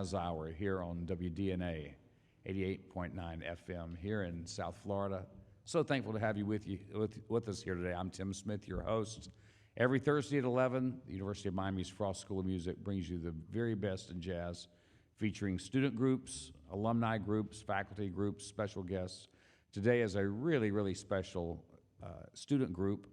Jazz Hour here on WDNA 88.9 FM here in South Florida. So thankful to have you with us here today. I'm Tim Smith, your host. Every Thursday at 11, the University of Miami's Frost School of Music brings you the very best in jazz, featuring student groups, alumni groups, faculty groups, special guests. Today is a really, really special student group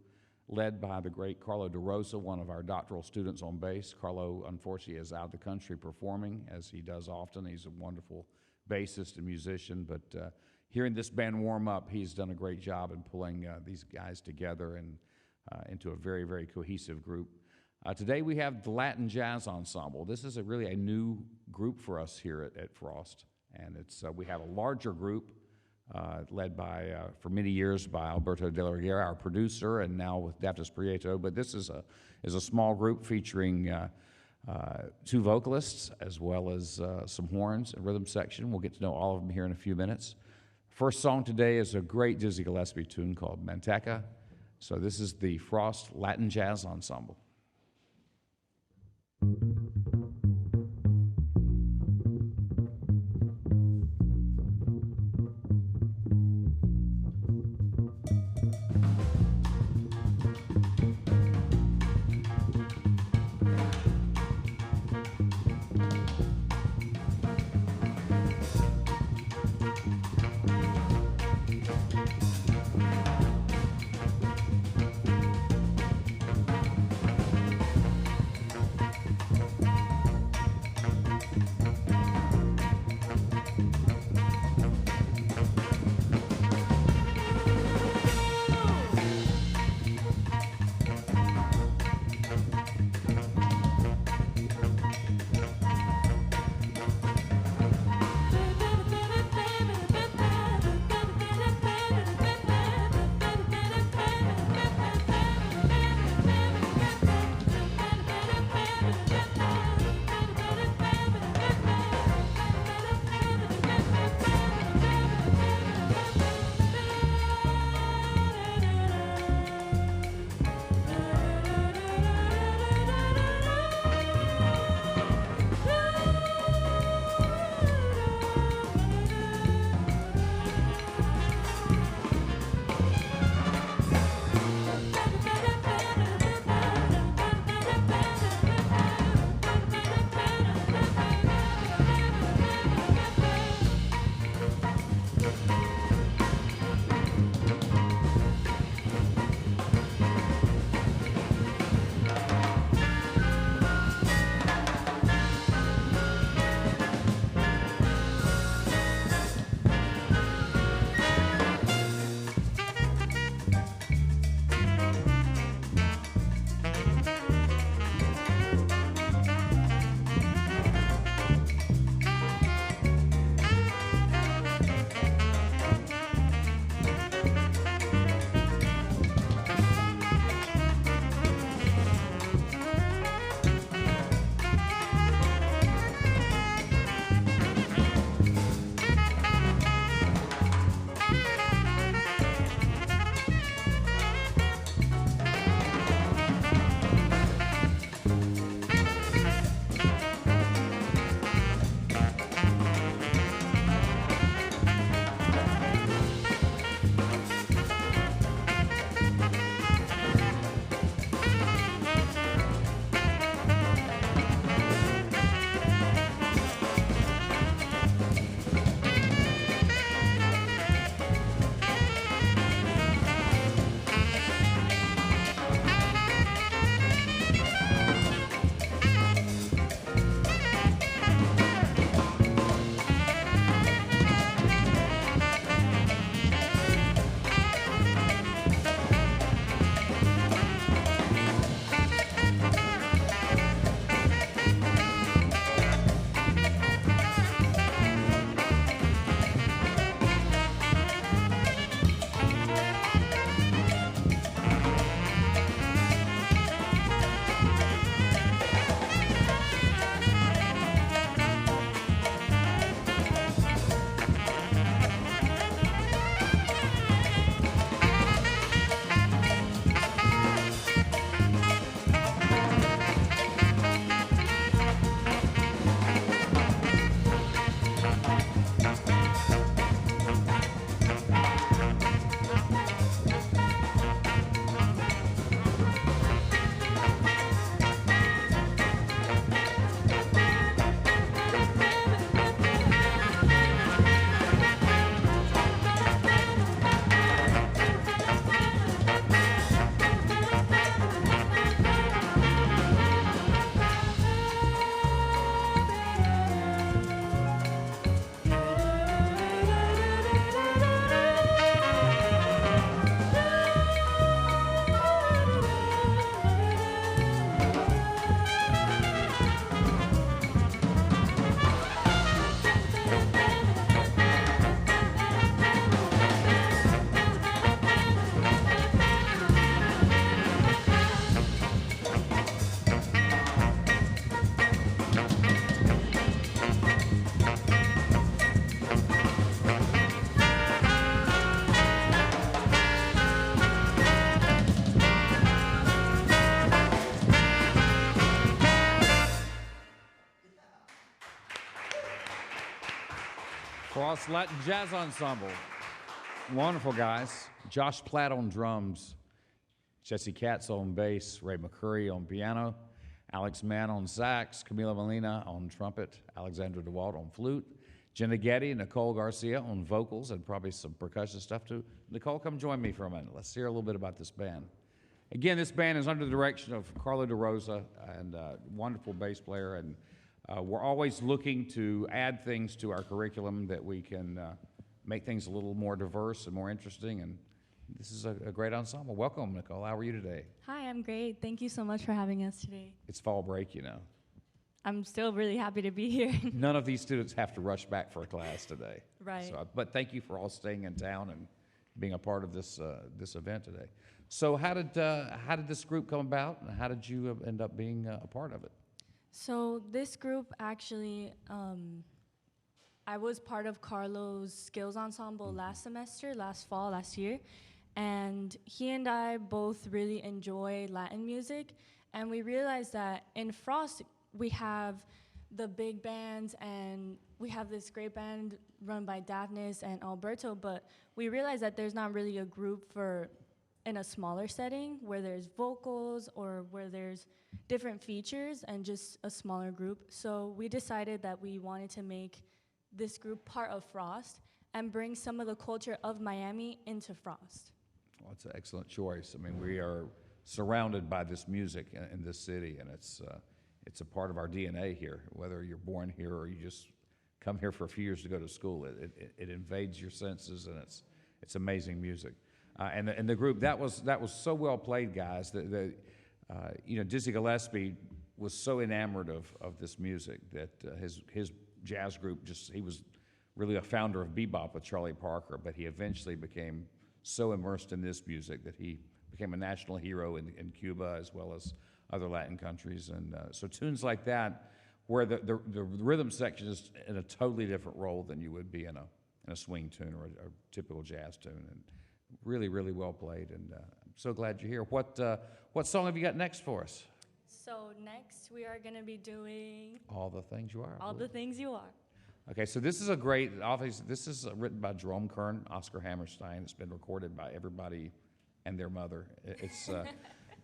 led by the great Carlo DeRosa, one of our doctoral students on bass. Carlo, unfortunately, is out of the country performing, as he does often. He's a wonderful bassist and musician, but hearing this band warm up, he's done a great job in pulling these guys together and into a very, very cohesive group. Today we have the Latin Jazz Ensemble. This is really a new group for us here at Frost, and we have a larger group led by, for many years, by Alberto De La Riera, our producer, and now with Daptis Prieto. But this is a small group featuring two vocalists as well as some horns and rhythm section. We'll get to know all of them here in a few minutes. First song today is a great Dizzy Gillespie tune called Manteca. So this is the Frost Latin Jazz Ensemble. Frost Latin Jazz Ensemble. Wonderful guys. Josh Platt on drums, Jesse Katz on bass, Ray McCurry on piano, Alex Mann on sax, Camila Molina on trumpet, Alexandra DeWalt on flute, Jenna Getty, Nicole Garcia on vocals, and probably some percussion stuff too. Nicole, come join me for a minute. Let's hear a little bit about this band. Again, this band is under the direction of Carlo DeRosa, and wonderful bass player, and we're always looking to add things to our curriculum that we can make things a little more diverse and more interesting, and this is a great ensemble. Welcome, Nicole. How are you today? Hi, I'm great. Thank you so much for having us today. It's fall break, you know. I'm still really happy to be here. None of these students have to rush back for a class today. Right. So, but thank you for all staying in town and being a part of this this event today. So how did this group come about, and how did you end up being a part of it? So this group actually, I was part of Carlo's skills ensemble last fall, last year. And he and I both really enjoy Latin music. And we realized that in Frost, we have the big bands, and we have this great band run by Daphnis and Alberto, but we realized that there's not really a group for in a smaller setting where there's vocals or where there's different features and just a smaller group. So we decided that we wanted to make this group part of Frost and bring some of the culture of Miami into Frost. Well, it's an excellent choice. I mean, we are surrounded by this music in this city, and it's a part of our DNA here. Whether you're born here or you just come here for a few years to go to school, it invades your senses, and it's amazing music. And the group that was so well played, guys. You know, Dizzy Gillespie was so enamored of this music that his jazz group he was really a founder of bebop with Charlie Parker, but he eventually became so immersed in this music that he became a national hero in Cuba as well as other Latin countries. And so tunes like that, where the rhythm section is in a totally different role than you would be in a swing tune or a typical jazz tune, and really, really well played. And I'm so glad you're here. What song have you got next for us? So next we are going to be doing All the Things You Are. All the Things You Are. Okay, so this is obviously, this is written by Jerome Kern, Oscar Hammerstein. It's been recorded by everybody and their mother. It's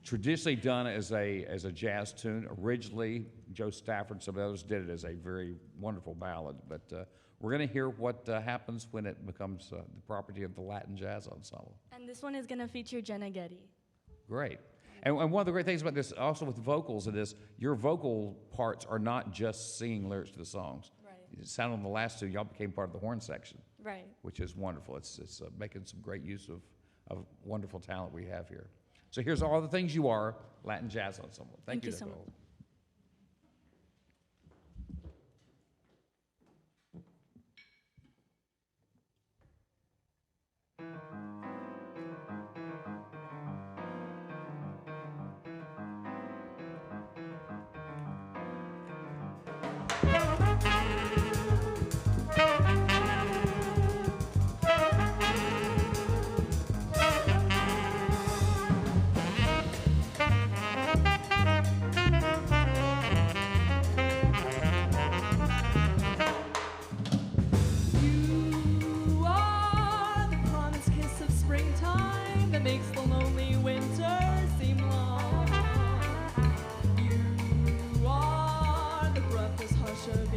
traditionally done as a jazz tune. Originally, Joe Stafford and some others did it as a very wonderful ballad. But we're going to hear what happens when it becomes the property of the Latin Jazz Ensemble. And this one is going to feature Jenna Getty. Great. And one of the great things about this, also with vocals, it is your vocal parts are not just singing lyrics to the songs. Right. It sounded on the last two, y'all became part of the horn section. Right. Which is wonderful. It's making some great use of wonderful talent we have here. So here's All the Things You Are, Latin Jazz Ensemble. Thank you, so Nicole. much. Makes the lonely winter seem long. You are the breathless hush of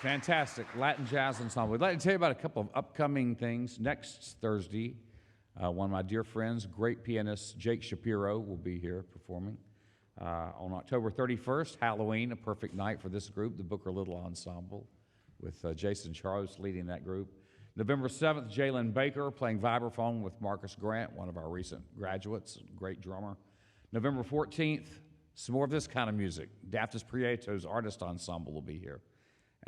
Fantastic. Latin Jazz Ensemble. We'd like to tell you about a couple of upcoming things. Next Thursday, one of my dear friends, great pianist Jake Shapiro, will be here performing. On October 31st, Halloween, a perfect night for this group, the Booker Little Ensemble, with Jason Charles leading that group. November 7th, Jalen Baker playing vibraphone with Marcus Grant, one of our recent graduates, great drummer. November 14th, some more of this kind of music. Daftis Prieto's Artist Ensemble will be here.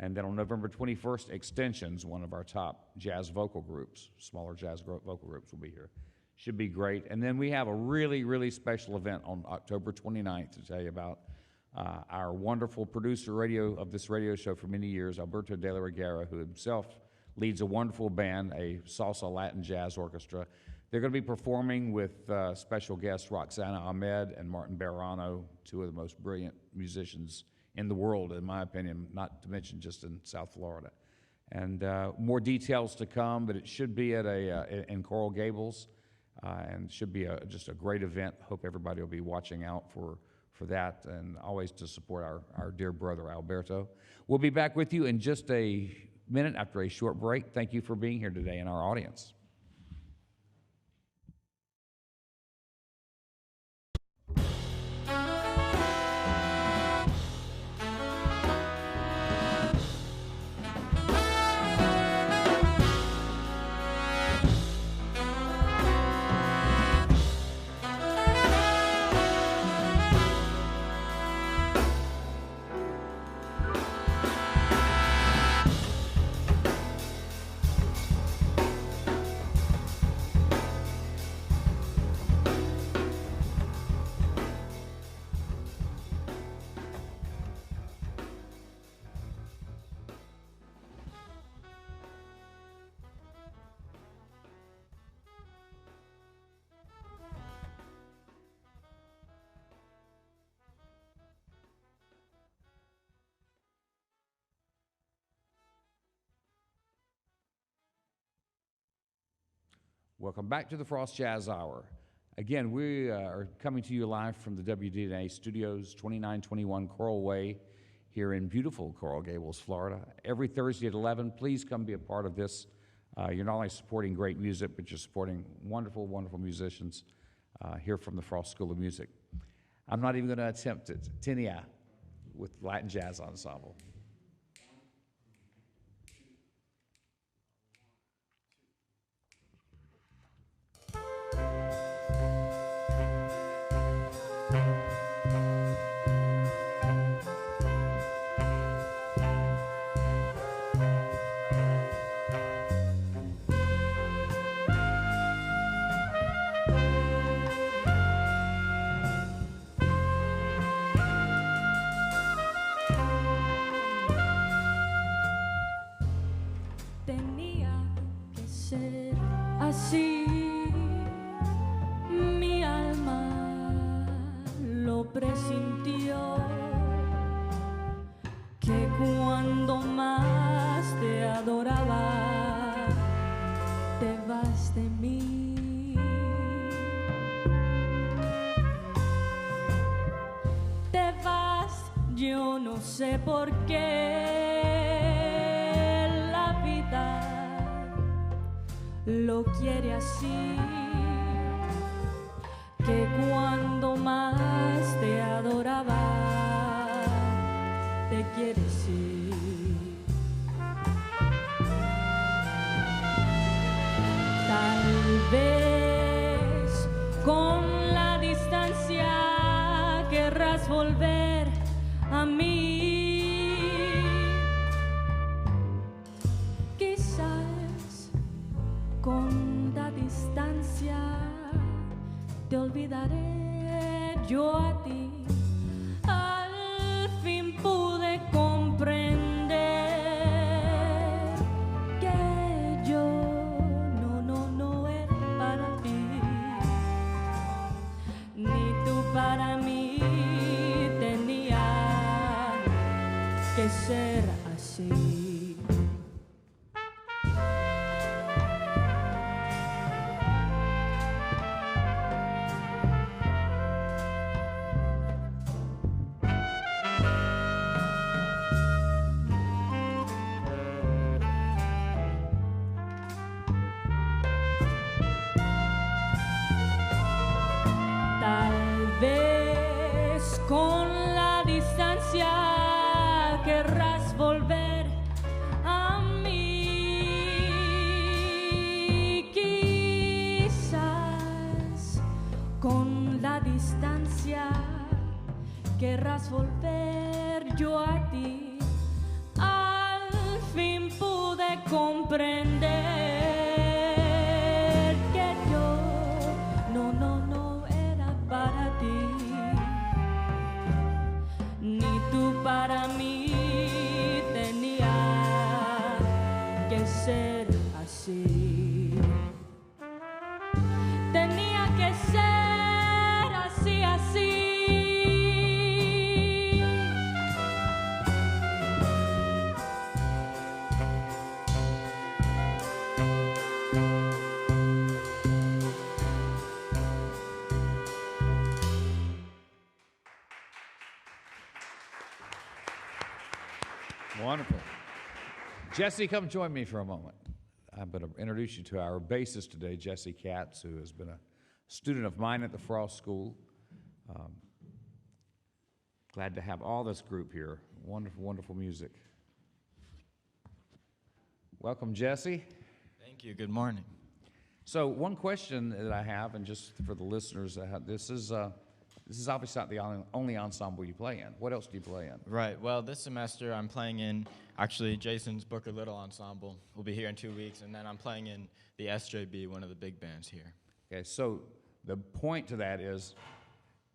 And then on November 21st, Extensions, one of our top jazz vocal groups, smaller jazz vocal groups will be here. Should be great. And then we have a really, really special event on October 29th to tell you about. Our wonderful producer of this radio show for many years, Alberto de la Reguera, who himself leads a wonderful band, a salsa Latin jazz orchestra. They're going to be performing with special guests Roxana Ahmed and Martin Barano, two of the most brilliant musicians in the world, in my opinion, not to mention just in South Florida. And more details to come, but it should be at in Coral Gables, and should be just a great event. Hope everybody will be watching out for that, and always to support our dear brother Alberto. We'll be back with you in just a minute after a short break. Thank you for being here today in our audience. Welcome back to the Frost Jazz Hour. Again, we are coming to you live from the WDNA studios, 2921 Coral Way, here in beautiful Coral Gables, Florida. Every Thursday at 11, please come be a part of this. You're not only supporting great music, but you're supporting wonderful, wonderful musicians here from the Frost School of Music. I'm not even going to attempt it. Tinia with Latin Jazz Ensemble. Así mi alma lo presintió, que cuando más te adoraba, te vas de mí. Te vas, yo no sé por qué la vida lo quiere así, que cuando más te adoraba, te quieres ir. Tal vez con la distancia querrás volver a mí. Con la distancia te olvidaré yo a ti. Al fin pude comprender que yo no era para ti, ni tú para mí. Tenía que ser así. querrás volver yo a ti. Al fin pude comprender que yo no era para ti, ni tú para mí. Tenía que ser así. Tenía que ser así, así. Wonderful. Jesse, come join me for a moment. I'm going to introduce you to our bassist today, Jesse Katz, who has been a student of mine at the Frost School. Glad to have all this group here. Wonderful, wonderful music. Welcome, Jesse. Thank you. Good morning. So one question that I have, and just for the listeners, this is obviously not the only ensemble you play in. What else do you play in? Right. Well, this semester I'm playing in actually Jason's Booker Little ensemble. We'll be here in 2 weeks, and then I'm playing in the SJB, one of the big bands here. Okay, so the point to that is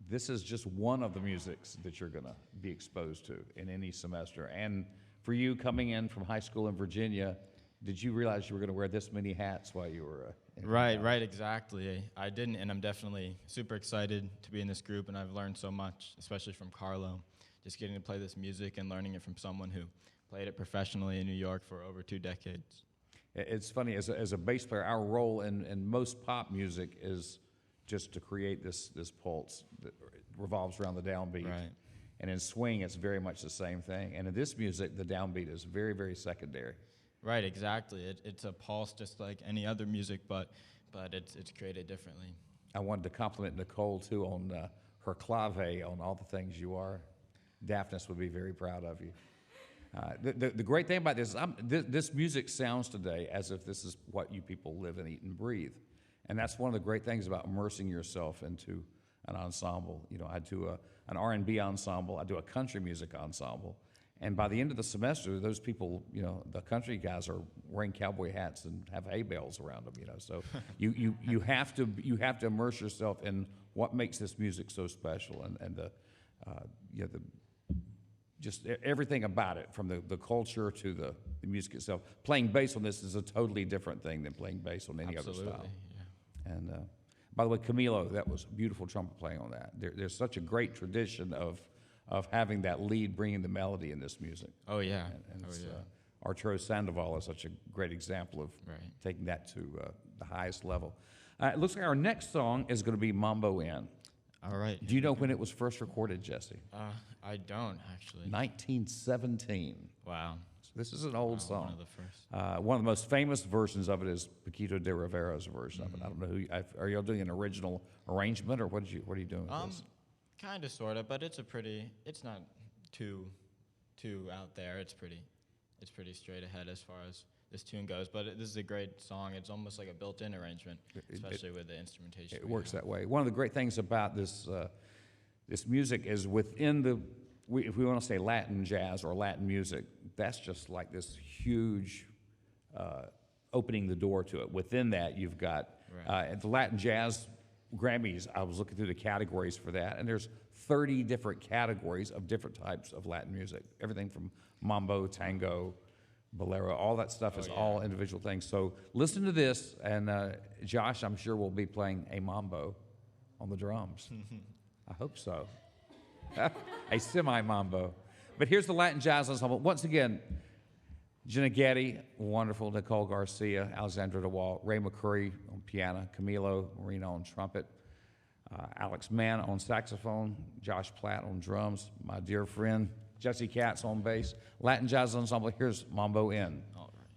this is just one of the musics that you're going to be exposed to in any semester. And for you coming in from high school in Virginia, did you realize you were going to wear this many hats while you were in Right, exactly. I didn't, and I'm definitely super excited to be in this group, and I've learned so much, especially from Carlo, just getting to play this music and learning it from someone who played it professionally in New York for over 2 decades. It's funny, as a bass player, our role in most pop music is just to create this pulse that revolves around the downbeat. Right. And in swing, it's very much the same thing. And in this music, the downbeat is very, very secondary. Right, exactly. It's a pulse just like any other music, but it's created differently. I wanted to compliment Nicole, too, on her clave, on all the things you are. Daphnis would be very proud of you. The great thing about this is this music sounds today as if this is what you people live and eat and breathe. And that's one of the great things about immersing yourself into an ensemble. You know, I do an R&B ensemble, I do a country music ensemble, and by the end of the semester, those people, you know, the country guys are wearing cowboy hats and have hay bales around them, you know. So you have to immerse yourself in what makes this music so special, and just everything about it, from the culture to the music itself. Playing bass on this is a totally different thing than playing bass on any Absolutely, other style. yeah. And by the way, Camilo, that was beautiful trumpet playing on that. There's such a great tradition of having that lead bringing the melody in this music. Oh, yeah. And Oh, yeah. Arturo Sandoval is such a great example of Right. taking that to the highest level. It looks like our next song is going to be Mambo Inn. All right. Do you know when it was first recorded, Jesse? I don't, actually. 1917. Wow. So this is an old Wow, song. one of the first. One of the most famous versions of it is Paquito de Rivera's version of it. I don't know are y'all doing an original arrangement, or what are you doing with this? Kind of, sort of, but it's not too out there. It's pretty straight ahead as far as this tune goes. But this is a great song. It's almost like a built-in arrangement, especially with the instrumentation. It works that way. One of the great things about this music is within if we want to say Latin jazz or Latin music, that's just like this huge opening the door to it. Within that, you've got at the Latin Jazz Grammys, I was looking through the categories for that, and there's 30 different categories of different types of Latin music. Everything from mambo, tango, bolero, all that stuff is all individual things. So listen to this, and Josh, I'm sure, will be playing a mambo on the drums. I hope so. A semi-mambo. But here's the Latin Jazz Ensemble. Once again, Jenna Getty, wonderful, Nicole Garcia, Alexandra DeWall, Ray McCurry on piano, Camilo Marino on trumpet, Alex Mann on saxophone, Josh Platt on drums, my dear friend Jesse Katz on bass. Latin Jazz Ensemble, here's Mambo Inn. All right.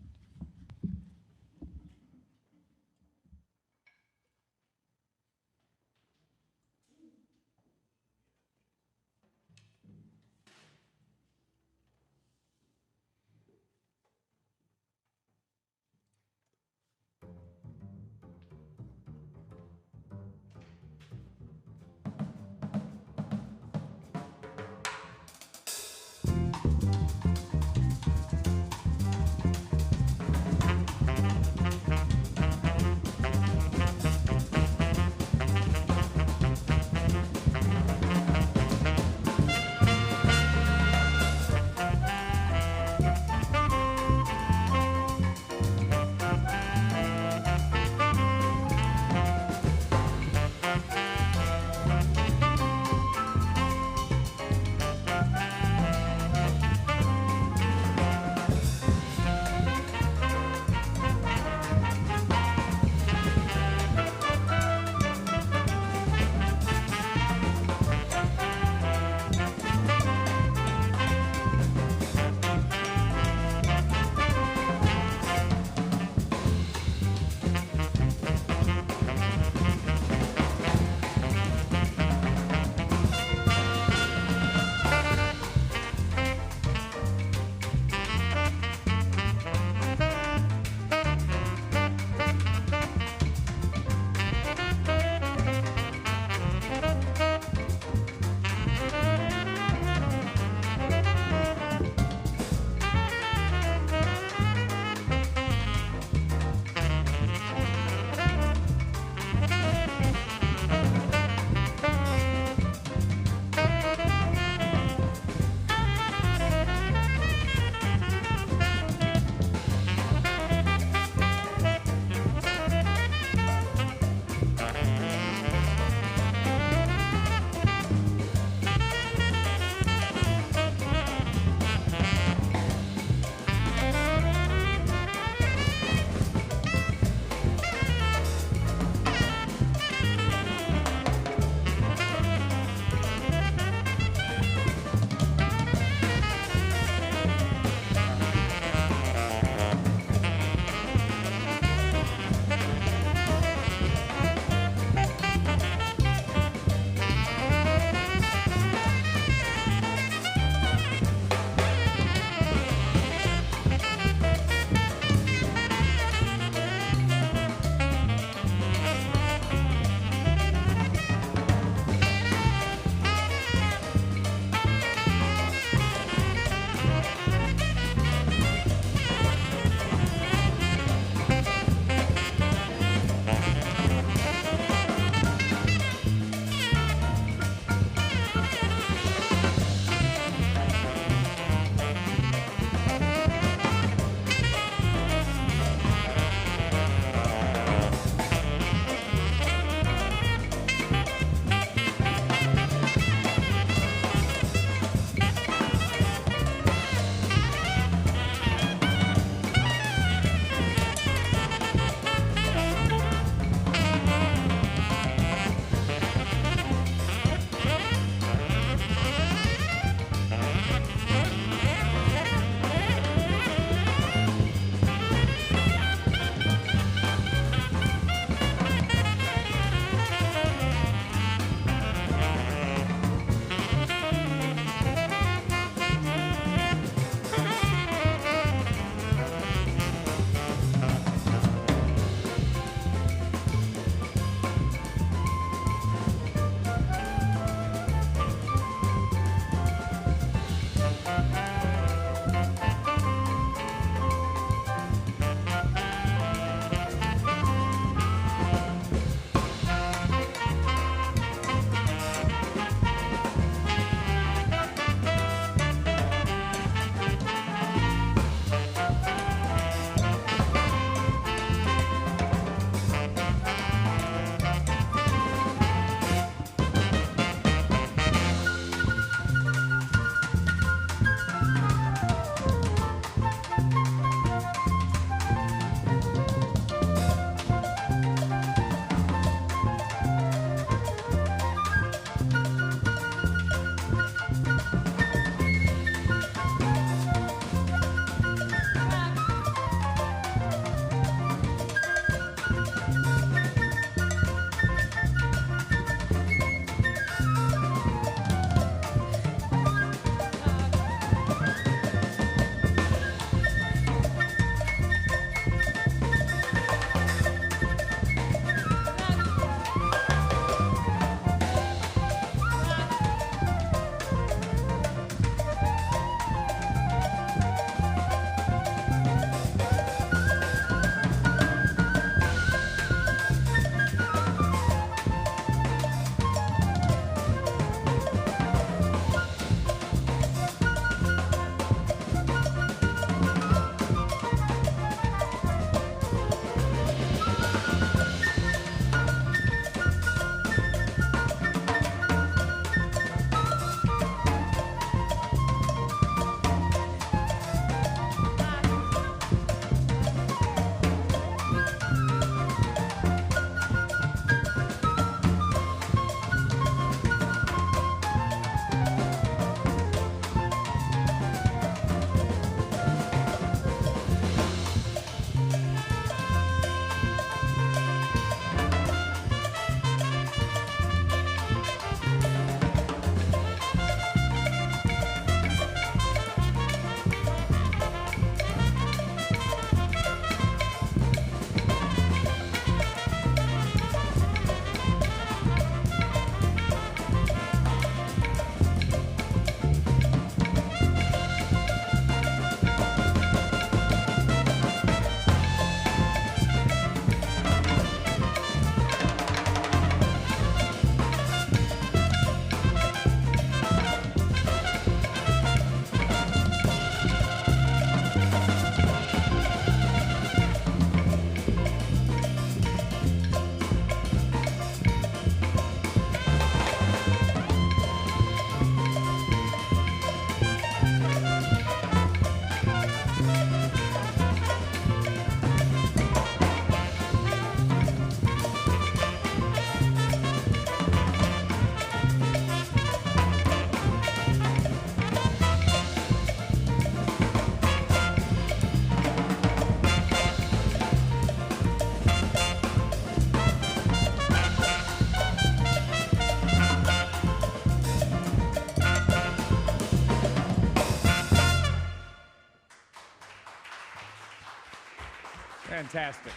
Fantastic.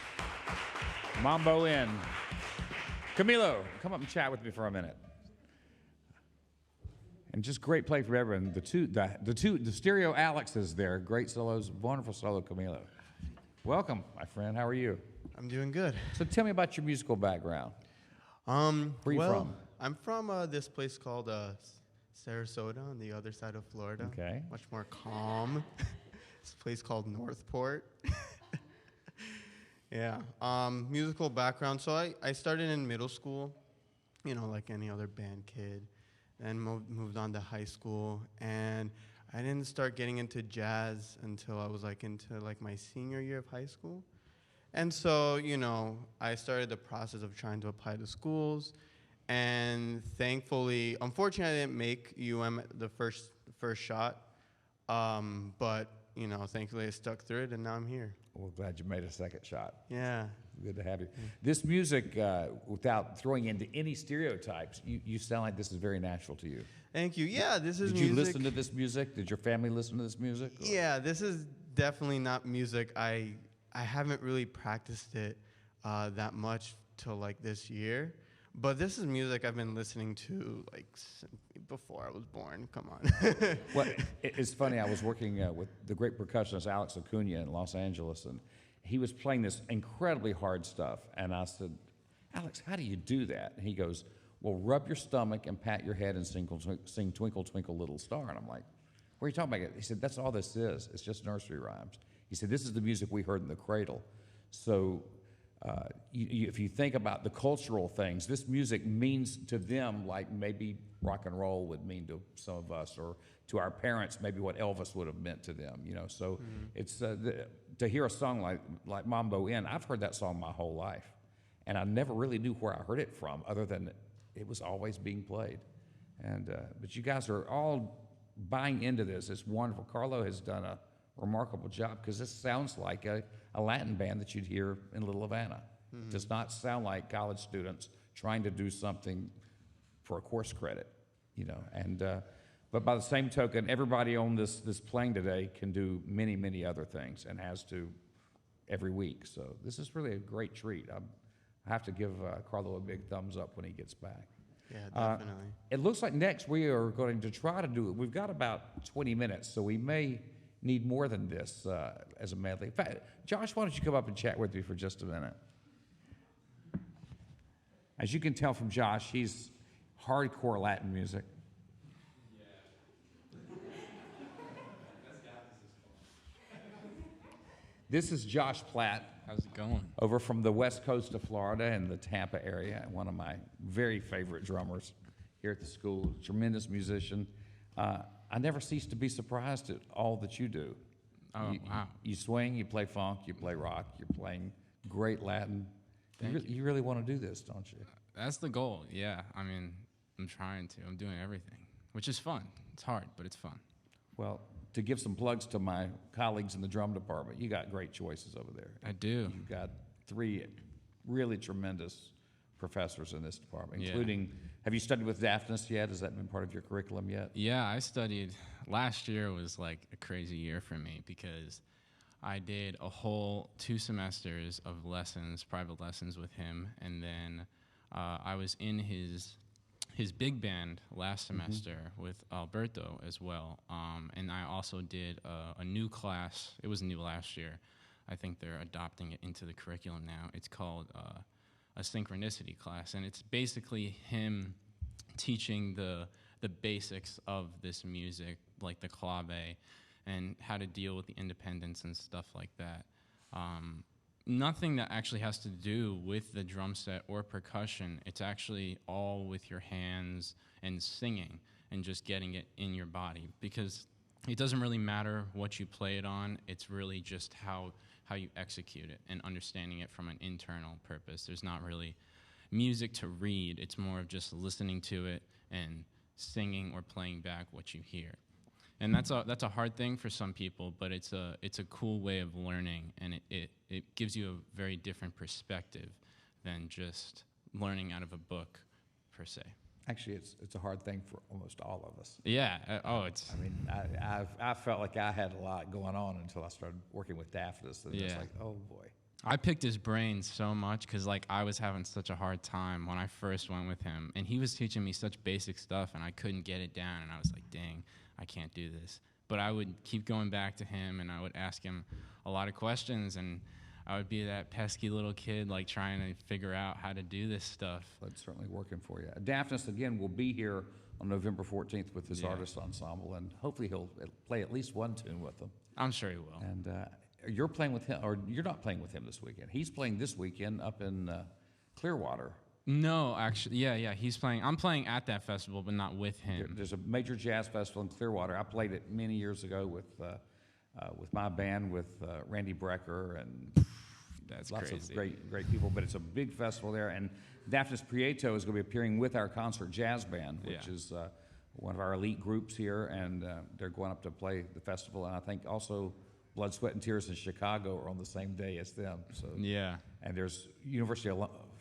Mambo in. Camilo, come up and chat with me for a minute. And just great play for everyone. The stereo Alex is there. Great solos, wonderful solo, Camilo. Welcome, my friend. How are you? I'm doing good. So tell me about your musical background. Where are you from? I'm from this place called Sarasota on the other side of Florida. Okay. Much more calm. This place called Northport. Yeah. Musical background. So I started in middle school, like any other band kid. Then moved on to high school, and I didn't start getting into jazz until I was into my senior year of high school. And so, I started the process of trying to apply to schools, and thankfully, unfortunately, I didn't make the first shot, but thankfully I stuck through it, and now I'm here. Well, glad you made a second shot. Yeah. Good to have you. This music, without throwing into any stereotypes, you sound like this is very natural to you. Thank you. Yeah, this is Did music. you listen to this music? Did your family listen to this music? Or? Yeah, this is definitely not music. I haven't really practiced it that much till this year. But this is music I've been listening to before I was born. Come on. Well, it's funny. I was working with the great percussionist Alex Acuna in Los Angeles, and he was playing this incredibly hard stuff. And I said, Alex, how do you do that? And he goes, well, rub your stomach and pat your head and sing Twinkle, Twinkle, Little Star. And I'm like, what are you talking about? He said, that's all this is. It's just nursery rhymes. He said, this is the music we heard in the cradle. So if you think about the cultural things, this music means to them like maybe rock and roll would mean to some of us, or to our parents maybe what Elvis would have meant to them. So it's to hear a song like Mambo In. I've heard that song my whole life, and I never really knew where I heard it from, other than it was always being played. And but you guys are all buying into this. It's wonderful. Carlo has done a remarkable job, because this sounds like a Latin band that you'd hear in Little Havana. It does not sound like college students trying to do something for a course credit, And but by the same token, everybody on this playing today can do many, many other things, and has to every week. So this is really a great treat. I have to give Carlo a big thumbs up when he gets back. Yeah, definitely. It looks like next we are going to try to do it. We've got about 20 minutes, so we may need more than this as a medley. In fact, Josh, why don't you come up and chat with me for just a minute? As you can tell from Josh, he's hardcore Latin music. This is Josh Platt. How's it going? Over from the west coast of Florida and the Tampa area, one of my very favorite drummers here at the school, tremendous musician. I never cease to be surprised at all that you do. Oh, wow. You swing, you play funk, you play rock, you're playing great Latin. Thank you. You really want to do this, don't you? That's the goal, yeah. I mean, I'm trying to. I'm doing everything, which is fun. It's hard, but it's fun. Well, to give some plugs to my colleagues in the drum department, you got great choices over there. I do. You've got 3 really tremendous professors in this department, Yeah. including, have you studied with Daphnis yet? Has that been part of your curriculum yet? Yeah, I studied. Last year was like a crazy year for me, because I did a whole 2 semesters of lessons, private lessons with him, and then I was in his big band last semester with Alberto as well, and I also did a new class. It was new last year. I think they're adopting it into the curriculum now. It's called a synchronicity class, and it's basically him teaching the basics of this music, like the clave, and how to deal with the independence and stuff like that. Nothing that actually has to do with the drum set or percussion. It's actually all with your hands and singing and just getting it in your body, because it doesn't really matter what you play it on. It's really just how you execute it and understanding it from an internal purpose. There's not really music to read. It's more of just listening to it and singing or playing back what you hear. And that's a hard thing for some people, but it's a cool way of learning, and it gives you a very different perspective than just learning out of a book, per se. Actually, it's a hard thing for almost all of us. Yeah. I mean, I felt like I had a lot going on until I started working with Daphnis, and it's Yeah. like, oh boy. I picked his brain so much because, like, I was having such a hard time when I first went with him. And he was teaching me such basic stuff, and I couldn't get it down. And I was like, dang, I can't do this. But I would keep going back to him, and I would ask him a lot of questions. And I would be that pesky little kid, like, trying to figure out how to do this stuff. That's certainly working for you. Daphnis, again, will be here on November 14th with his artist ensemble, and hopefully he'll play at least one tune with them. I'm sure he will. And you're playing with him, or you're not playing with him this weekend. He's playing this weekend up in Clearwater. No, actually, yeah, he's playing. I'm playing at that festival, but not with him. There's a major jazz festival in Clearwater. I played it many years ago with my band, with Randy Brecker, and That's lots crazy. of great people. But it's a big festival there, and Daphnis Prieto is going to be appearing with our concert jazz band, which is one of our elite groups here, and they're going up to play the festival. And I think also Blood, Sweat, and Tears in Chicago are on the same day as them. So Yeah, and there's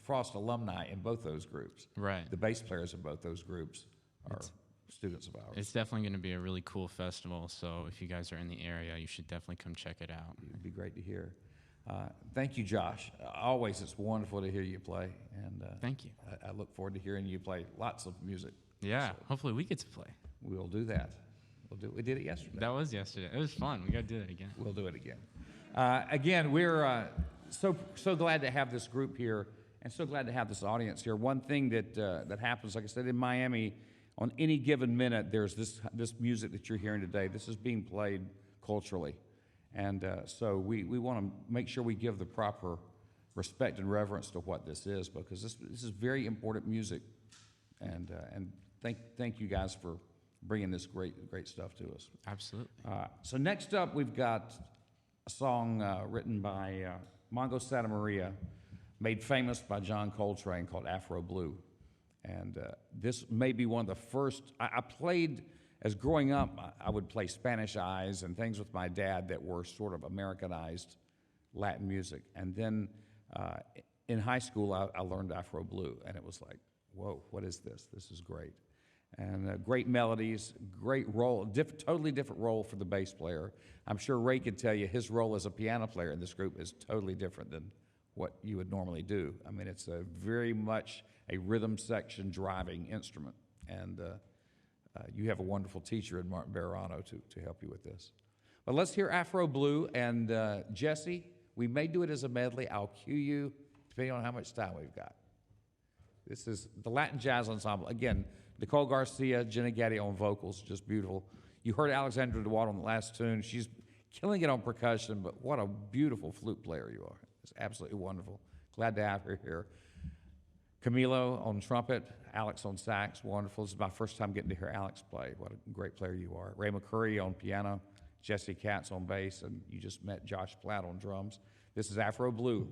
Frost alumni in both those groups. right. The bass players in both those groups are students of ours. It's definitely going to be a really cool festival. So if you guys are in the area, you should definitely come check it out. It'd be great to hear. Thank you, Josh. Always, it's wonderful to hear you play, and Thank you. I look forward to hearing you play lots of music. Yeah, hopefully we get to play. We'll do that. We did it yesterday. That was yesterday. It was fun. We got to do that again. We'll do it again. Again, we're so glad to have this group here, and so glad to have this audience here. One thing that happens, like I said, in Miami, on any given minute, there's this music that you're hearing today. This is being played culturally, and so we want to make sure we give the proper respect and reverence to what this is, because this is very important music, and thank you guys for bringing this great stuff to us. Absolutely. So next up, we've got a song written by Mongo Santa Maria, made famous by John Coltrane, called Afro Blue. And this may be one of the first. I played, as growing up, I would play Spanish Eyes and things with my dad that were sort of Americanized Latin music. And then in high school, I learned Afro Blue, and it was like, whoa, what is this? This is great. And great melodies, great role, totally different role for the bass player. I'm sure Ray could tell you his role as a piano player in this group is totally different than what you would normally do. I mean, it's very much a rhythm section driving instrument. And you have a wonderful teacher in Martin Barano to help you with this. But let's hear Afro Blue. And Jesse, we may do it as a medley. I'll cue you depending on how much time we've got. This is the Latin Jazz Ensemble. Again, Nicole Garcia, Jenna Gaddy on vocals, just beautiful. You heard Alexandra DeWatt on the last tune. She's killing it on percussion, but what a beautiful flute player you are. It's absolutely wonderful. Glad to have her here. Camilo on trumpet, Alex on sax, wonderful. This is my first time getting to hear Alex play. What a great player you are. Ray McCurry on piano, Jesse Katz on bass, and you just met Josh Platt on drums. This is Afro Blue.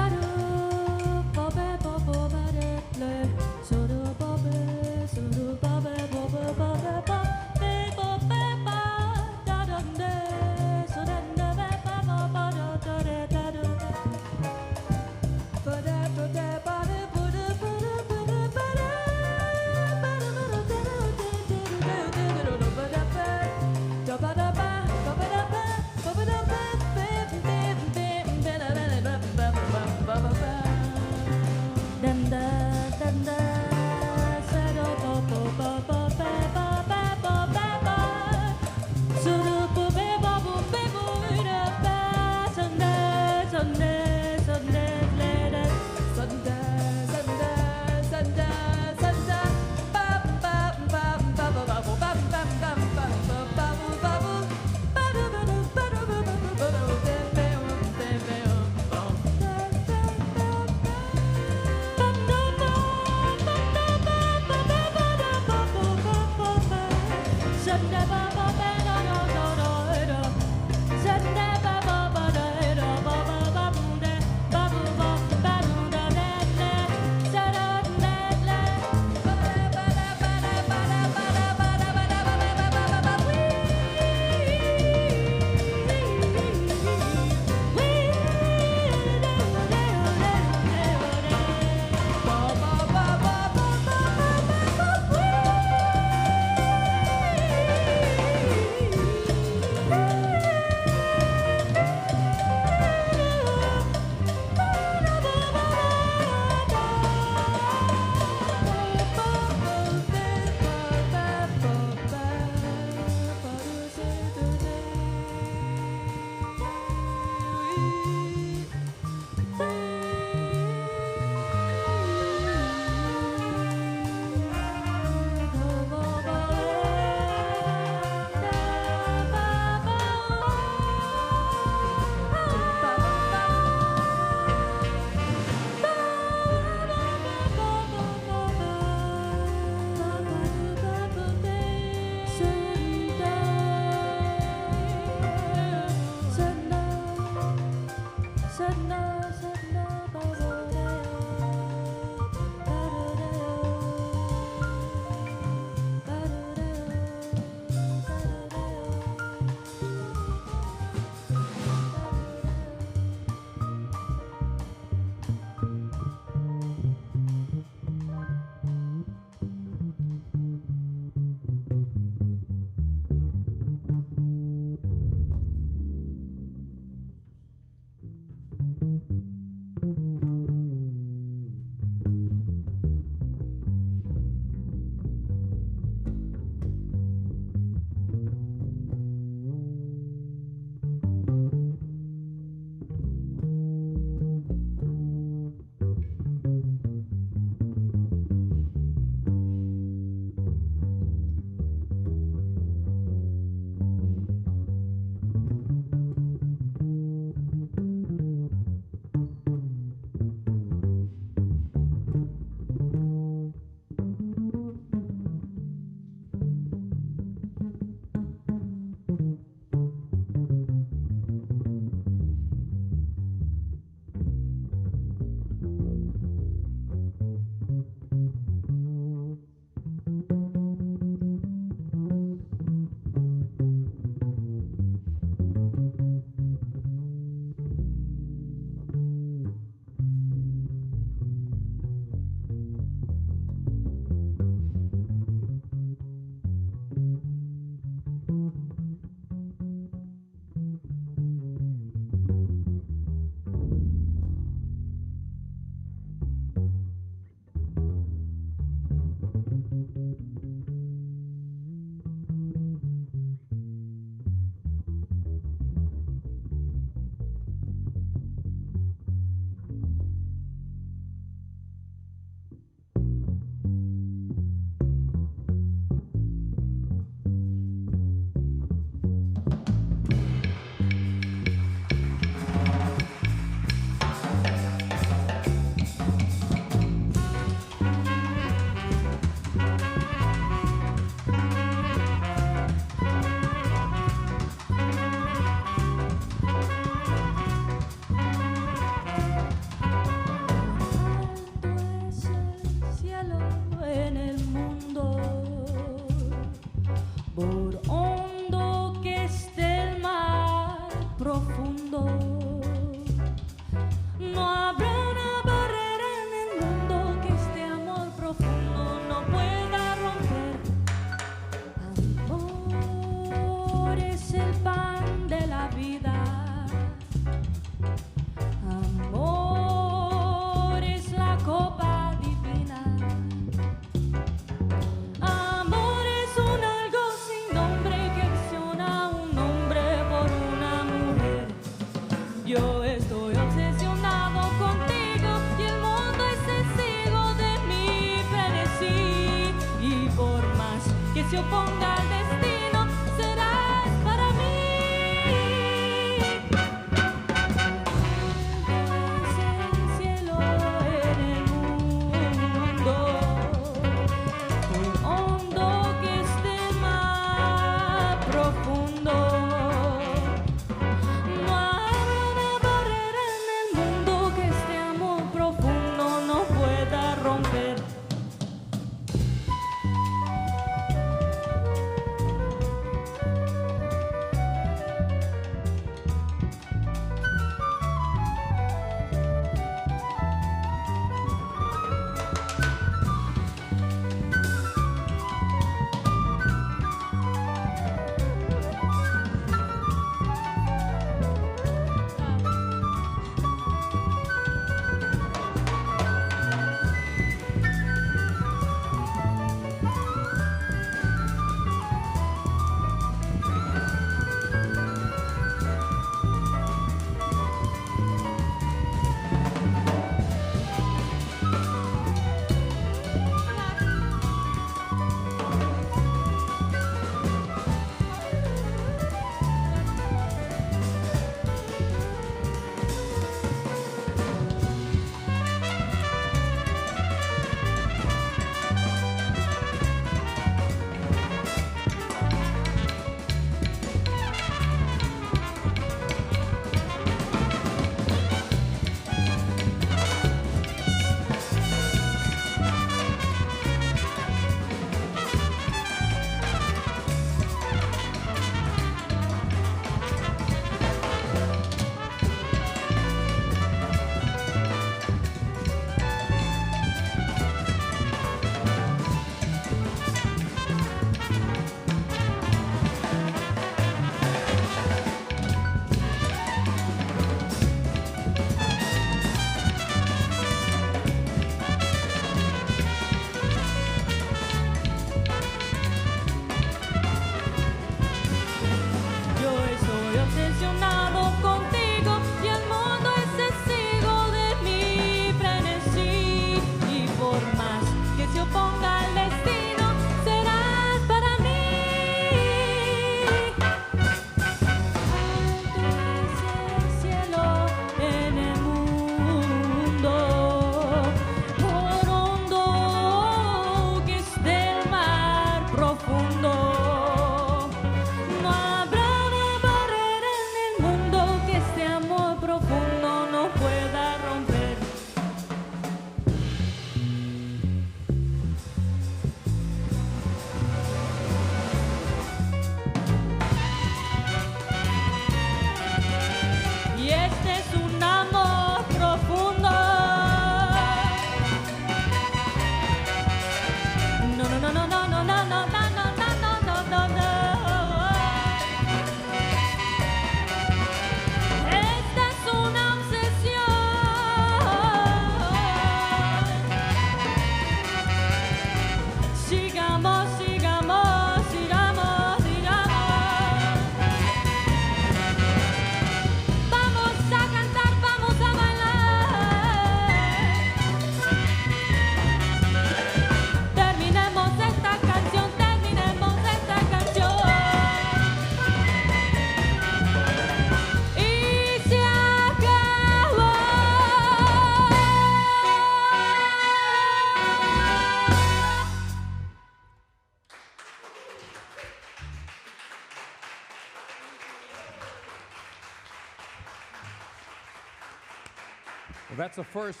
Well, that's the first,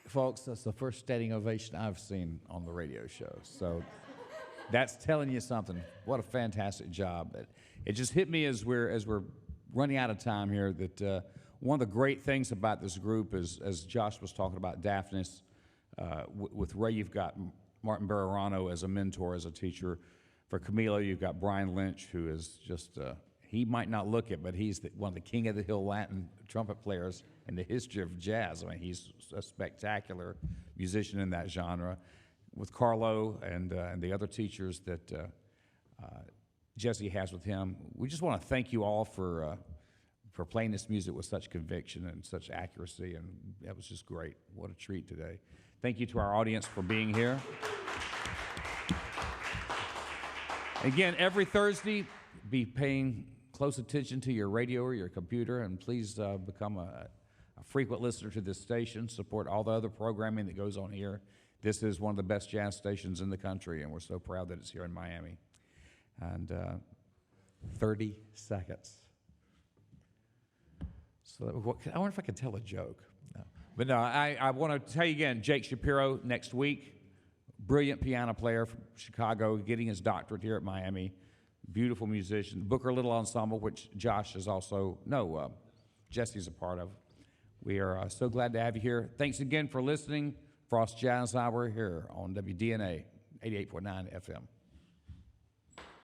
folks, that's the first standing ovation I've seen on the radio show. So that's telling you something. What a fantastic job. It just hit me as we're running out of time here that one of the great things about this group is, as Josh was talking about Daphnis, with Ray, you've got Martin Barrerano as a mentor, as a teacher. For Camilo, you've got Brian Lynch, who is just, he might not look it, but he's one of the king of the hill Latin trumpet players in the history of jazz. I mean, he's a spectacular musician in that genre. With Carlo and the other teachers that Jesse has with him, we just want to thank you all for playing this music with such conviction and such accuracy, and that was just great. What a treat today. Thank you to our audience for being here. Again, every Thursday, be paying close attention to your radio or your computer, and please become a frequent listener to this station. Support all the other programming that goes on here. This is one of the best jazz stations in the country, and we're so proud that it's here in Miami. And 30 seconds. So I wonder if I could tell a joke. No. But no, I want to tell you again, Jake Shapiro next week, brilliant piano player from Chicago, getting his doctorate here at Miami. Beautiful musician. Booker Little Ensemble, which Josh is also, Jesse's a part of. We are so glad to have you here. Thanks again for listening. Frost Jazz Hour here on WDNA 88.9 FM.